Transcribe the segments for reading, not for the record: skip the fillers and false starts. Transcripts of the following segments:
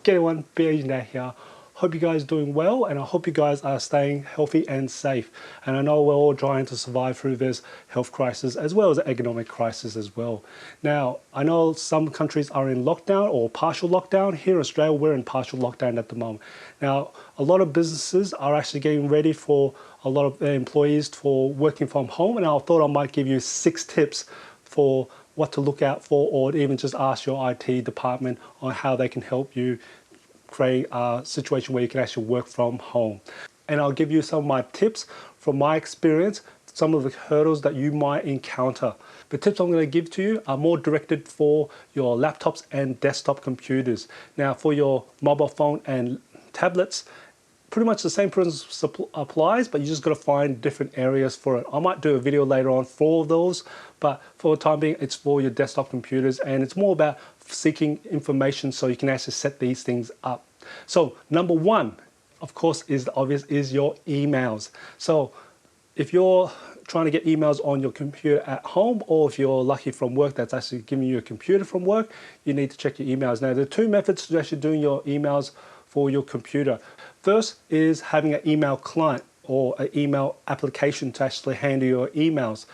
G'day everyone, Beijing here. Hope you guys are doing well, and I hope you guys are staying healthy and safe. And I know we're all trying to survive through this health crisis as well as the economic crisis as well. Now, I know some countries are in lockdown or partial lockdown. Here in Australia, we're in partial lockdown at the moment. Now, a lot of businesses are actually getting ready for a lot of their employees for working from home, and I thought I might give you 6 tips for what to look out for, or even just ask your IT department on how they can help you create a situation where you can actually work from home. And I'll give you some of my tips from my experience, some of the hurdles that you might encounter. The tips I'm going to give to you are more directed for your laptops and desktop computers. Now, for your mobile phone and tablets, pretty much the same principle applies, but you just got to find different areas for it. I might do a video later on for those, but for the time being, it's for your desktop computers, and it's more about seeking information so you can actually set these things up. So number one, of course, is the obvious, is your emails. So if you're trying to get emails on your computer at home, or if you're lucky from work that's actually giving you a computer from work, you need to check your emails. Now, there are 2 methods to actually doing your emails for your computer. First is having an email client or an email application to actually handle your emails.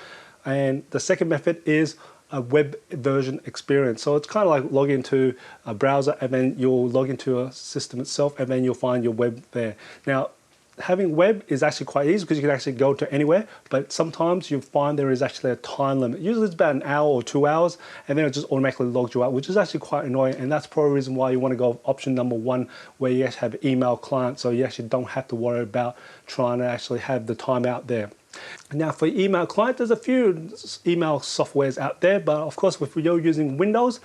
And the second method is a web version experience. So it's kind of like log into a browser, and then you'll log into a system itself, and then you'll find your web there. Now, having web is actually quite easy because you can actually go to anywhere, but sometimes you'll find there is actually a time limit. Usually it's about an hour or 2 hours, and then it just automatically logs you out, which is actually quite annoying. And that's probably the reason why you want to go option number 1, where you actually have an email client, so you actually don't have to worry about trying to actually have the time out there. Now, for email client, there's a few email softwares out there, but of course, if you're using Windows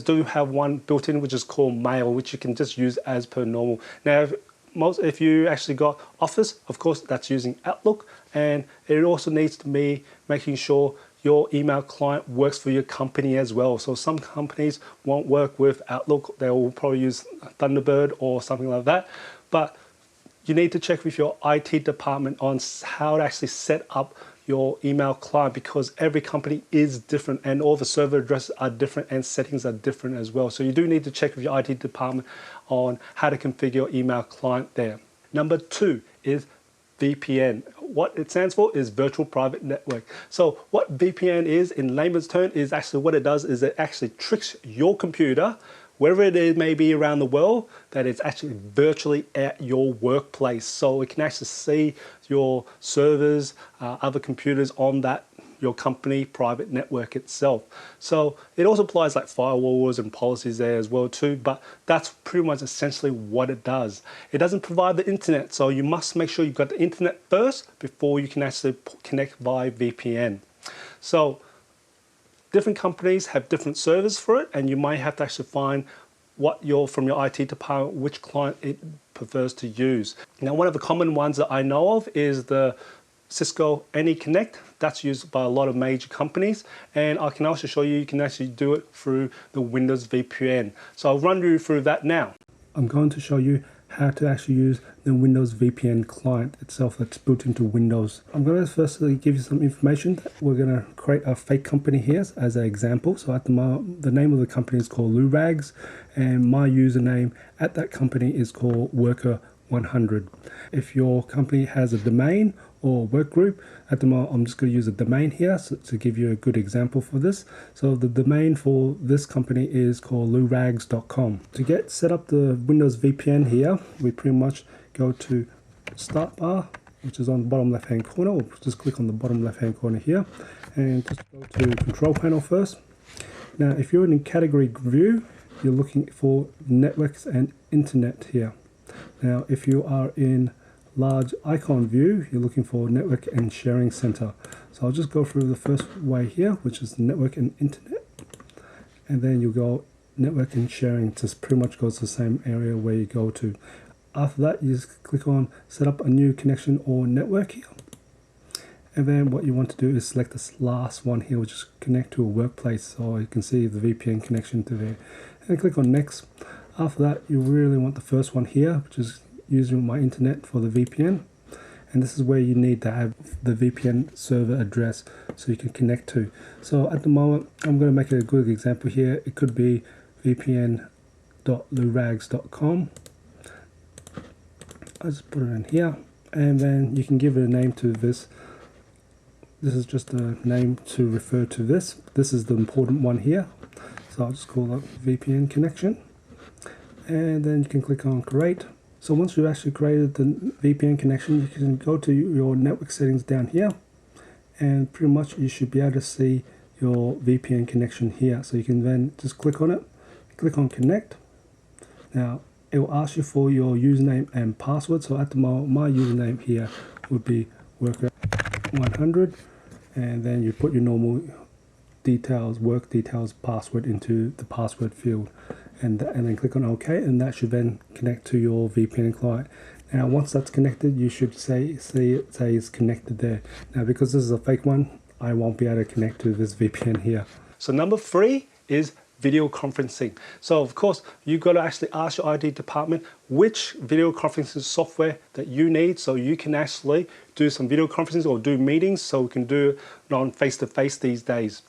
do have one built in, which is called Mail, which you can just use as per normal. Now, if you actually got Office, of course, that's using Outlook, and it also needs to be making sure your email client works for your company as well. So some companies won't work with Outlook. They will probably use Thunderbird or something like that. But you need to check with your IT department on how to actually set up your email client, because every company is different and all the server addresses are different and settings are different as well. So you do need to check with your IT department on how to configure your email client there. Number 2 is VPN. What it stands for is Virtual Private Network. So what VPN is, in layman's term, is actually what it does is it actually tricks your computer, wherever it may be around the world, that it's actually virtually at your workplace. So it can actually see your servers, other computers on that, your company private network itself. So it also applies like firewalls and policies there as well too, but that's pretty much essentially what it does. It doesn't provide the internet, so you must make sure you've got the internet first before you can actually connect via VPN. So different companies have different servers for it, and you might have to actually find from your IT department, which client it prefers to use. Now, one of the common ones that I know of is the Cisco AnyConnect. That's used by a lot of major companies, and I can also show you can actually do it through the Windows VPN. So I'll run you through that now. I'm going to show you how to actually use the Windows VPN client itself that's built into Windows. I'm going to firstly give you some information. We're going to create a fake company here as an example. So at the moment, the name of the company is called Lurags, and my username at that company is called Worker100. If your company has a domain or work group, at the moment I'm just going to use a domain here to give you a good example for this. So the domain for this company is called lurags.com. To get set up the Windows VPN here, we pretty much go to Start Bar, which is on the bottom left hand corner, or just click on the bottom left hand corner here, and just go to Control Panel first. Now, if you're in category view, you're looking for networks and internet here. Now, if you are in large icon view, you're looking for network and sharing center. So I'll just go through the first way here, which is network and internet, and then you go network and sharing. Just pretty much goes to the same area where you go to. After that, you just click on set up a new connection or network here, and then what you want to do is select this last one here, which is connect to a workplace. So you can see the VPN connection to there, and click on next. After that, you really want the first one here, which is using my internet for the VPN, and this is where you need to have the VPN server address so you can connect to. So at the moment, I'm going to make a good example here. It could be VPN nas.lurags.com. I'll just put it in here, and then you can give it a name to this. This is just a name to refer to this. This is the important one here. So I'll just call it VPN connection. And then you can click on create. So once you've actually created the VPN connection, you can go to your network settings down here. And pretty much you should be able to see your VPN connection here. So you can then just click on it, click on connect. Now it will ask you for your username and password. So at the moment, my username here would be worker100, and then you put your normal details, work details, password into the password field, and then click on OK, and that should then connect to your VPN client. Now once that's connected, you should see it says connected there. Now because this is a fake one, I won't be able to connect to this VPN here. So number 3 is video conferencing. So of course you've got to actually ask your IT department which video conferencing software that you need, so you can actually do some video conferencing or do meetings, so we can do it on face-to-face these days.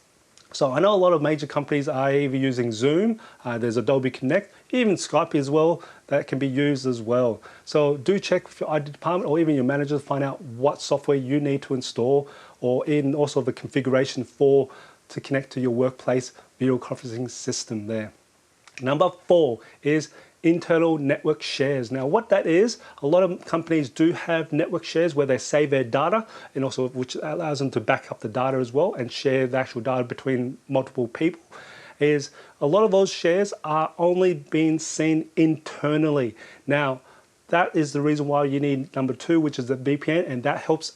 So I know a lot of major companies are either using Zoom, there's Adobe Connect, even Skype as well, that can be used as well. So do check with your IT department or even your manager to find out what software you need to install, or in also the configuration to connect to your workplace video conferencing system there. Number 4 is internal network shares. Now what that is, a lot of companies do have network shares where they save their data, and also which allows them to back up the data as well and share the actual data between multiple people. Is a lot of those shares are only being seen internally. Now that is the reason why you need number 2, which is the VPN, and that helps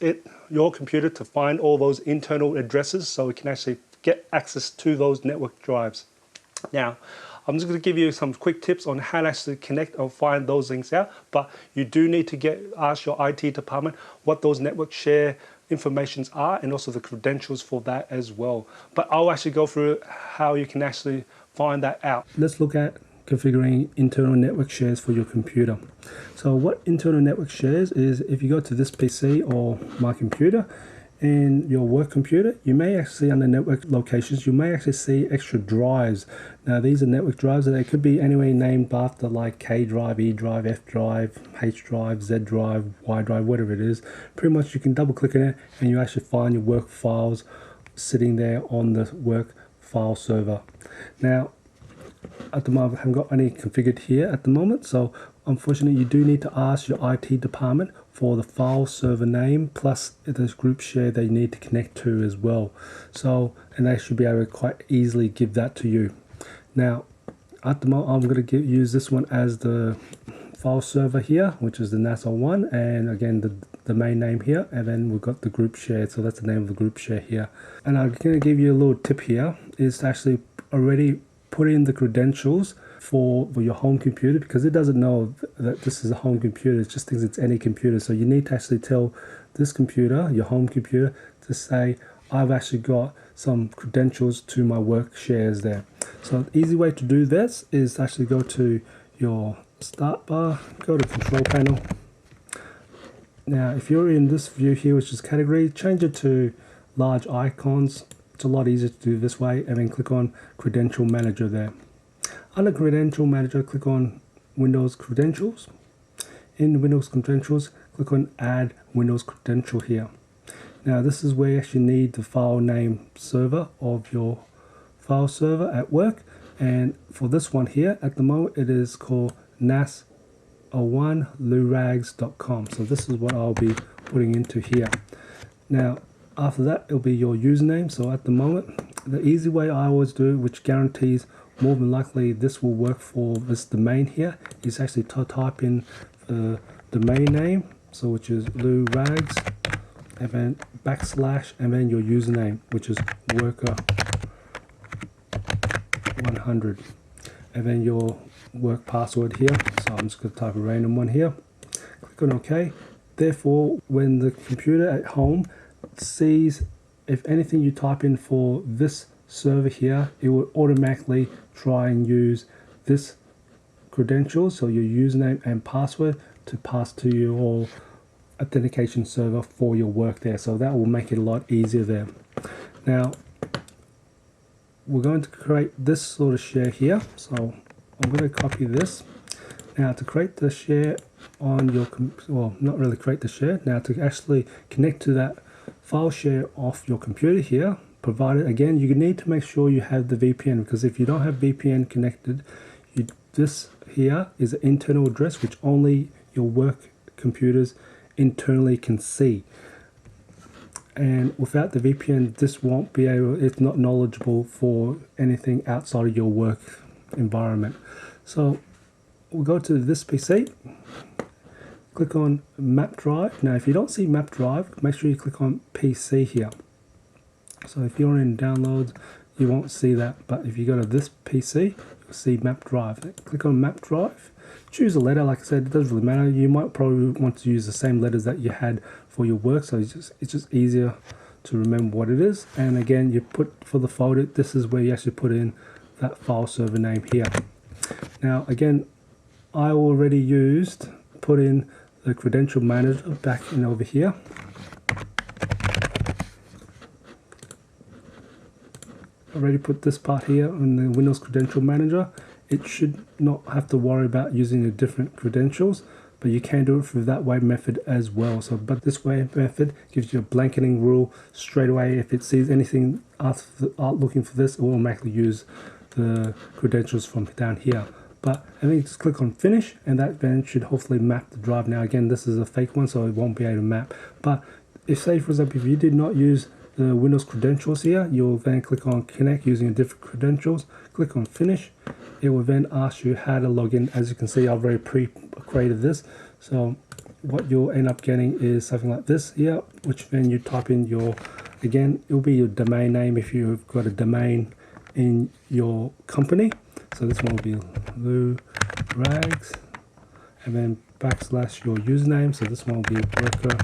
your computer to find all those internal addresses so it can actually get access to those network drives. Now, I'm just going to give you some quick tips on how to actually connect or find those things out, but you do need to ask your IT department what those network share informations are, and also the credentials for that as well. But I'll actually go through how you can actually find that out. Let's look at configuring internal network shares for your computer. So what internal network shares is, if you go to this PC or my computer, in your work computer, you may actually see under network locations, you may actually see extra drives. Now these are network drives, and they could be anyway named after like K drive, E drive, F drive, H drive, Z drive, Y drive, whatever it is. Pretty much you can double click on it and you actually find your work files sitting there on the work file server. Now at the moment I haven't got any configured here at the moment, so unfortunately you do need to ask your IT department for the file server name plus this group share they need to connect to as well. So, and they should be able to quite easily give that to you. Now at the moment I'm going to use this one as the file server here, which is the NAS01, and again the main name here, and then we've got the group share, so that's the name of the group share here. And I'm going to give you a little tip here, is to actually already put in the credentials for your home computer, because it doesn't know that this is a home computer, it just thinks it's any computer. So you need to actually tell this computer, your home computer, to say I've actually got some credentials to my work shares there. So the easy way to do this is to actually go to your start bar, go to control panel. Now if you're in this view here, which is category, change it to large icons. It's a lot easier to do this way, and then click on credential manager there. Under Credential Manager, click on Windows Credentials. In Windows Credentials, click on Add Windows Credential here. Now this is where you actually need the file name server of your file server at work. And for this one here, at the moment, it is called nas01lurags.com. So this is what I'll be putting into here. Now, after that, it'll be your username. So at the moment, the easy way I always do, which guarantees more than likely this will work for this domain here, is actually to type in the domain name, so which is lurags, and then backslash, and then your username, which is worker100, and then your work password here. So I'm just going to type a random one here, click on OK. Therefore, when the computer at home sees if anything you type in for this server here, it will automatically try and use this credentials, so your username and password, to pass to your authentication server for your work there. So that will make it a lot easier there. Now we're going to create this sort of share here. So I'm going to copy this. Now to create the share on your, well, not really create the share, now to actually connect to that file share off your computer here, provided, again, you need to make sure you have the VPN, because if you don't have VPN connected, this here is an internal address which only your work computers internally can see. And without the VPN, this won't be able, it's not knowledgeable for anything outside of your work environment. So we'll go to this PC, click on map drive. Now if you don't see map drive, make sure you click on PC here. So if you're in downloads, you won't see that, but if you go to this PC, you'll see map drive. Click on map drive, choose a letter. Like I said, it doesn't really matter. You might probably want to use the same letters that you had for your work, so it's just easier to remember what it is. And again, you put for the folder, this is where you actually put in that file server name here. Now again, I already put in the credential manager back in over here. Already put this part here in the Windows Credential Manager. It should not have to worry about using the different credentials, but you can do it through that way method as well. So, but this way method gives you a blanketing rule straight away. If it sees anything looking for this, it will automatically use the credentials from down here. But I think just click on finish, and that then should hopefully map the drive. Now again, this is a fake one, so it won't be able to map. But if, say for example, if you did not use the Windows credentials here, you'll then click on connect using different credentials, click on finish. It will then ask you how to log in. As you can see, I've already pre-created this. So what you'll end up getting is something like this here, which then you type in your, again, it'll be your domain name if you've got a domain in your company. So this one will be Lou Rags, and then backslash your username. So this one will be worker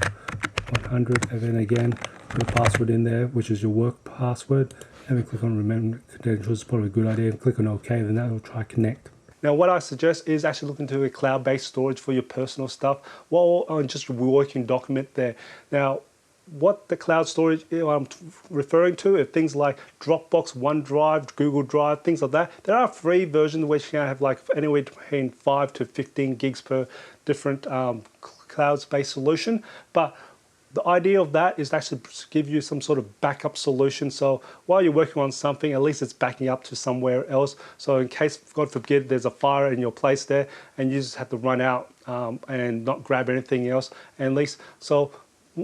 100, and then again, put a password in there, which is your work password, and then click on remember credentials. Probably a good idea. Click on OK, then that will try connect. Now what I suggest is actually look into a cloud-based storage for your personal stuff, while on just a working document there. Now what the cloud storage I'm referring to are things like Dropbox, OneDrive, Google Drive, things like that. There are free versions which can have like anywhere between 5 to 15 gigs per different cloud-based solution, but the idea of that is to actually give you some sort of backup solution. So while you're working on something, at least it's backing up to somewhere else. So in case, God forbid, there's a fire in your place there and you just have to run out and not grab anything else, at least. So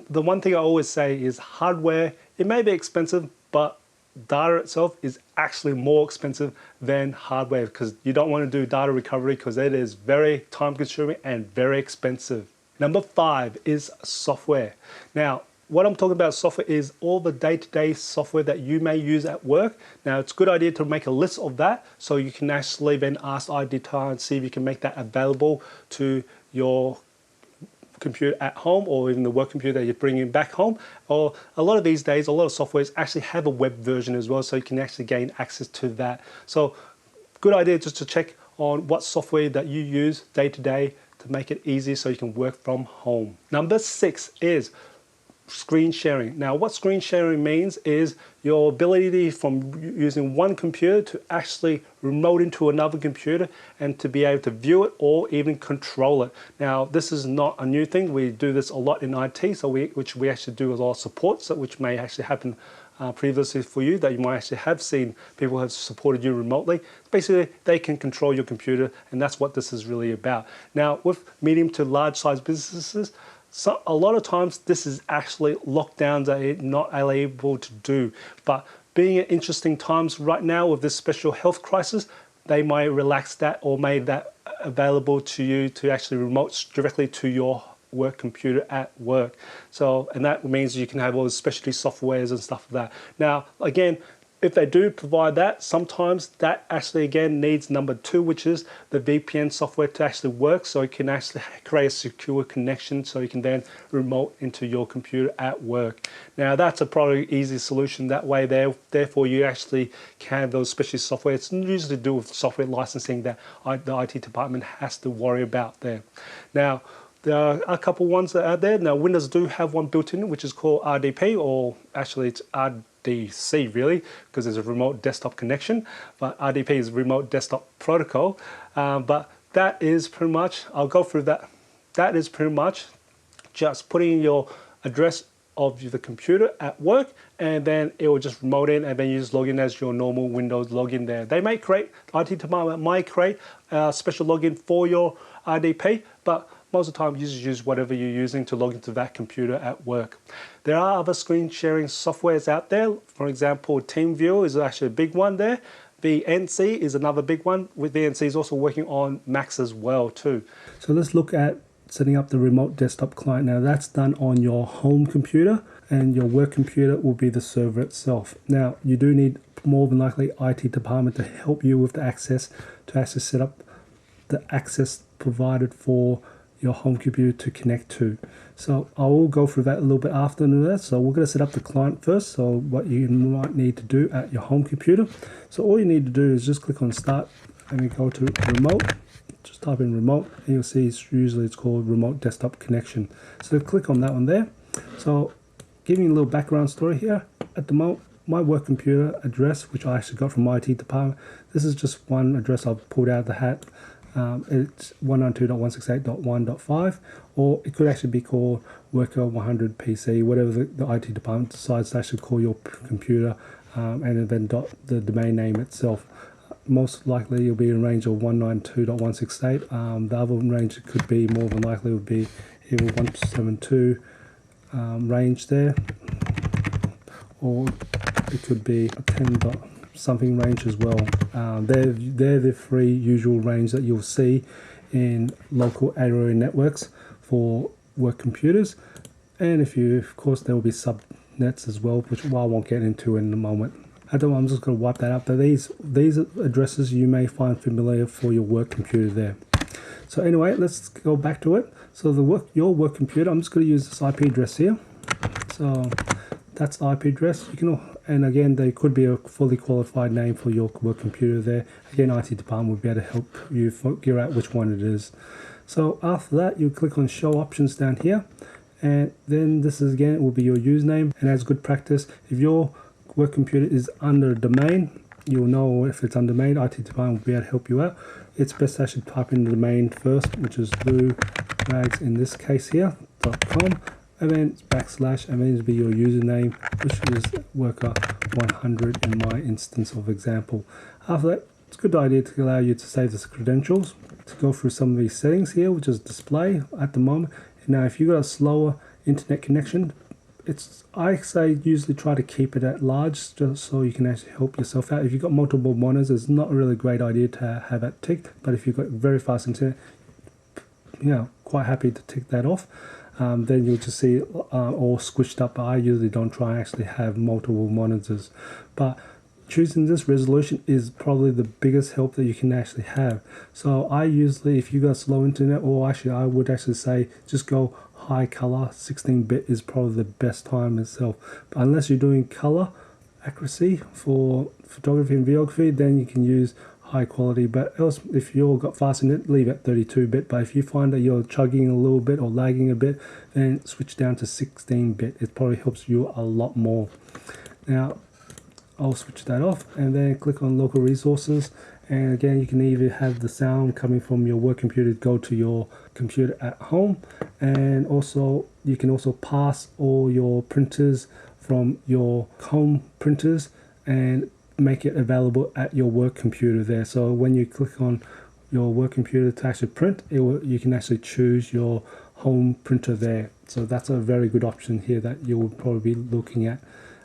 the one thing I always say is hardware, it may be expensive, but data itself is actually more expensive than hardware, because you don't want to do data recovery because it is very time consuming and very expensive. Number 5 is software. Now, what I'm talking about software is all the day-to-day software that you may use at work. Now, it's a good idea to make a list of that, so you can actually then ask IT and see if you can make that available to your computer at home, or even the work computer that you're bringing back home. Or a lot of these days, a lot of softwares actually have a web version as well, so you can actually gain access to that. So, good idea just to check on what software that you use day to day to make it easy so you can work from home. Number 6 is screen sharing. Now what screen sharing means is your ability from using one computer to actually remote into another computer and to be able to view it or even control it. Now this is not a new thing. We do this a lot in IT, so which we actually do a lot of support, so which may actually happen previously for you, that you might actually have seen people have supported you remotely. Basically, they can control your computer, and that's what this is really about. Now, with medium to large size businesses, so a lot of times this is actually lockdowns that you're not able to do. But being at interesting times right now with this special health crisis, they might relax that or made that available to you to actually remote directly to your work computer at work. So, and that means you can have all the specialty softwares and stuff like that. Now, again, if they do provide that, sometimes that actually again needs number 2, which is the VPN software to actually work, so you can actually create a secure connection so you can then remote into your computer at work. Now that's a probably easy solution that way there. Therefore you actually can have those specialty software. It's usually to do with software licensing that the IT department has to worry about there. Now, there are a couple ones that are out there. Now Windows do have one built in, which is called RDP, or actually it's RDP RDC really, because it's a remote desktop connection, but RDP is remote desktop protocol. But that is pretty much, I'll go through that. That is pretty much just putting in your address of the computer at work, and then it will just remote in, and then you just log in as your normal Windows login there. They may create, IT department might create a special login for your RDP, but most of the time you just use whatever you're using to log into that computer at work. There are other screen sharing softwares out there. For example, TeamViewer is actually a big one there. VNC is another big one. With VNC is also working on Macs as well too. So let's look at setting up the remote desktop client. Now that's done on your home computer, and your work computer will be the server itself. Now you do need more than likely IT department to help you with the access to actually set up the access provided for your home computer to connect to. So I will go through that a little bit after that. So we're going to set up the client first. So what you might need to do at your home computer. So all you need to do is just click on start and we go to remote. Just type in remote and you'll see it's called remote desktop connection. So click on that one there. So giving you a little background story here. At the moment, my work computer address, which I actually got from my IT department, this is just one address I've pulled out of the hat. It's 192.168.1.5, or it could actually be called Worker 100 PC, whatever the IT department decides to actually call your computer, and then the domain name itself. Most likely you'll be in range of 192.168. The other range could be more than likely would be either 172 range there, or it could be a 10 something range as well. They're the three usual range that you'll see in local area networks for work computers. And of course there will be subnets as well, which I won't get into in a moment. At the moment, I'm just going to wipe that up. But these addresses you may find familiar for your work computer there. So anyway, let's go back to it. So your work computer, I'm just going to use this IP address here. So that's the IP address. You can, and again, there could be a fully qualified name for your work computer there. Again, IT department will be able to help you figure out which one it is. So after that, you click on show options down here, and then this is again will be your username. And as good practice, if your work computer is under a domain, you'll know if it's under domain. IT department will be able to help you out. It's best to actually type in the domain first, which is rags in this case here .com. And then it's backslash, and then it'll be your username, which is worker 100 in my instance of example. After that, it's a good idea to allow you to save the credentials, to go through some of these settings here, which is display at the moment. Now, if you've got a slower internet connection, I say usually try to keep it at large, just so you can actually help yourself out. If you've got multiple monitors, it's not a really great idea to have that ticked, but if you've got very fast internet, quite happy to tick that off. Then you'll just see all squished up. I usually don't try and actually have multiple monitors, but choosing this resolution is probably the biggest help that you can actually have. So I usually, if you got slow internet, or actually I would actually say just go high color. 16-bit is probably the best time itself. But unless you're doing color accuracy for photography and videography, then you can use high quality. But else, if you've got fast internet, leave at 32-bit. But if you find that you're chugging a little bit or lagging a bit, then switch down to 16-bit. It probably helps you a lot more. Now I'll switch that off and then click on local resources, and again you can either have the sound coming from your work computer go to your computer at home, and also you can also pass all your printers from your home printers and make it available at your work computer there. So when you click on your work computer to actually print, you can actually choose your home printer there. So that's a very good option here that you will probably be looking at.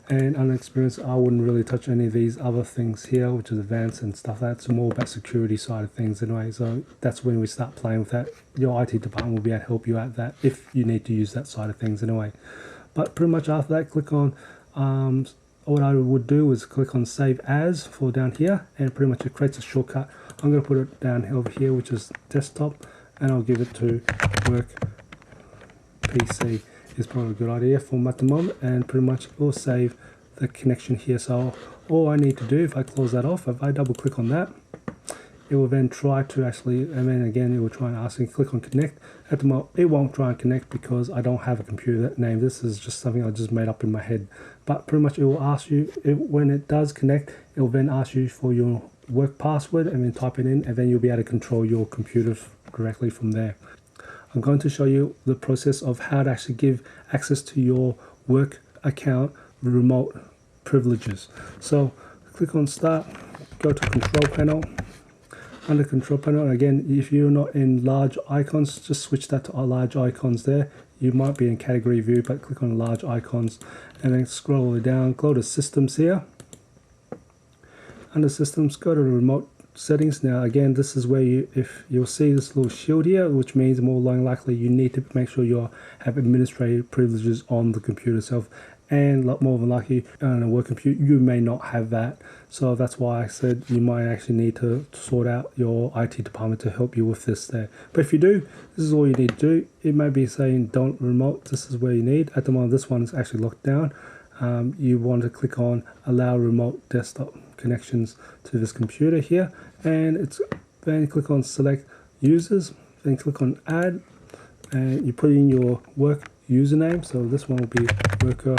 And unexperienced, I wouldn't really touch any of these other things here, which is advanced and stuff. That's more about security side of things anyway. So that's when we start playing with that. Your IT department will be able to help you out that if you need to use that side of things anyway. But pretty much after that, click on what I would do is click on save as for down here, and pretty much it creates a shortcut. I'm going to put it down over here, which is desktop, and I'll give it to work PC. Is probably a good idea for them at the moment, and pretty much it will save the connection here. So all I need to do, if I close that off, if I double click on that, it will then try to actually, and then again it will try and ask you, click on connect. At the moment it won't try and connect because I don't have a computer name. This is just something I just made up in my head. But pretty much it will ask you, when it does connect, it will then ask you for your work password and then type it in, and then you'll be able to control your computer directly from there. I'm going to show you the process of how to actually give access to your work account remote privileges. So click on start, go to control panel. Under control panel, again, if you're not in large icons, just switch that to large icons there. You might be in category view, but click on large icons and then scroll all the way down, go to systems here. Under systems, go to remote settings. Now again, this is where you'll see this little shield here, which means more than likely you need to make sure you have administrative privileges on the computer itself, and more than likely on a work computer you may not have that. So that's why I said you might actually need to sort out your IT department to help you with this there. But if you do, this is all you need to do. It may be saying don't remote. This is where you need. At the moment this one is actually locked down. You want to click on allow remote desktop connections to this computer here, and then click on select users, then click on add, and you put in your work username. So this one will be worker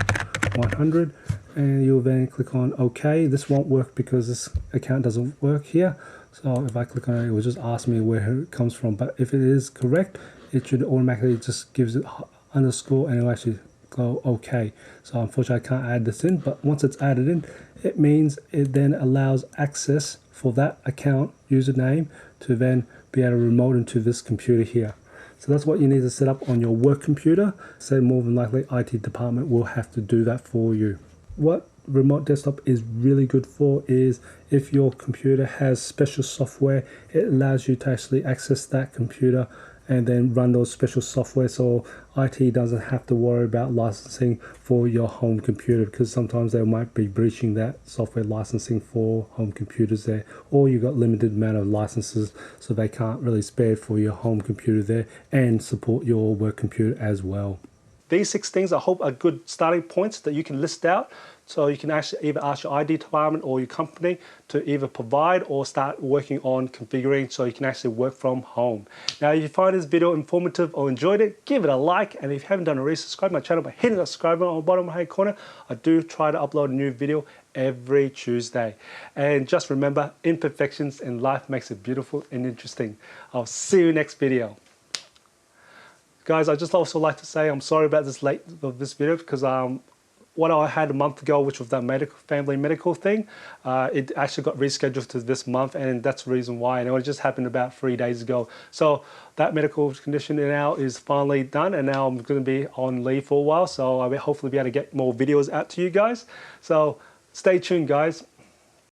100, and you'll then click on OK. This won't work because this account doesn't work here. So if I click on it, it will just ask me where it comes from. But if it is correct, it should automatically just gives it underscore and it'll actually go OK. So unfortunately I can't add this in, but once it's added in, it means it then allows access for that account username to then be able to remote into this computer here. So that's what you need to set up on your work computer. So more than likely IT department will have to do that for you. What remote desktop is really good for is if your computer has special software, it allows you to actually access that computer and then run those special software, so IT doesn't have to worry about licensing for your home computer, because sometimes they might be breaching that software licensing for home computers there, or you've got limited amount of licenses, so they can't really spare for your home computer there and support your work computer as well. These 6 things I hope are good starting points that you can list out, so you can actually either ask your ID department or your company to either provide or start working on configuring so you can actually work from home. Now if you find this video informative or enjoyed it, give it a like, and if you haven't done already, subscribe to my channel by hitting that subscribe button on the bottom right corner. I do try to upload a new video every Tuesday. And just remember, imperfections in life makes it beautiful and interesting. I'll see you next video. Guys, I just also like to say I'm sorry about this late of this video, because what I had a month ago, which was that family medical thing, it actually got rescheduled to this month, and that's the reason why. And it just happened about 3 days ago. So that medical condition now is finally done, and now I'm going to be on leave for a while. So I'll hopefully be able to get more videos out to you guys. So stay tuned, guys.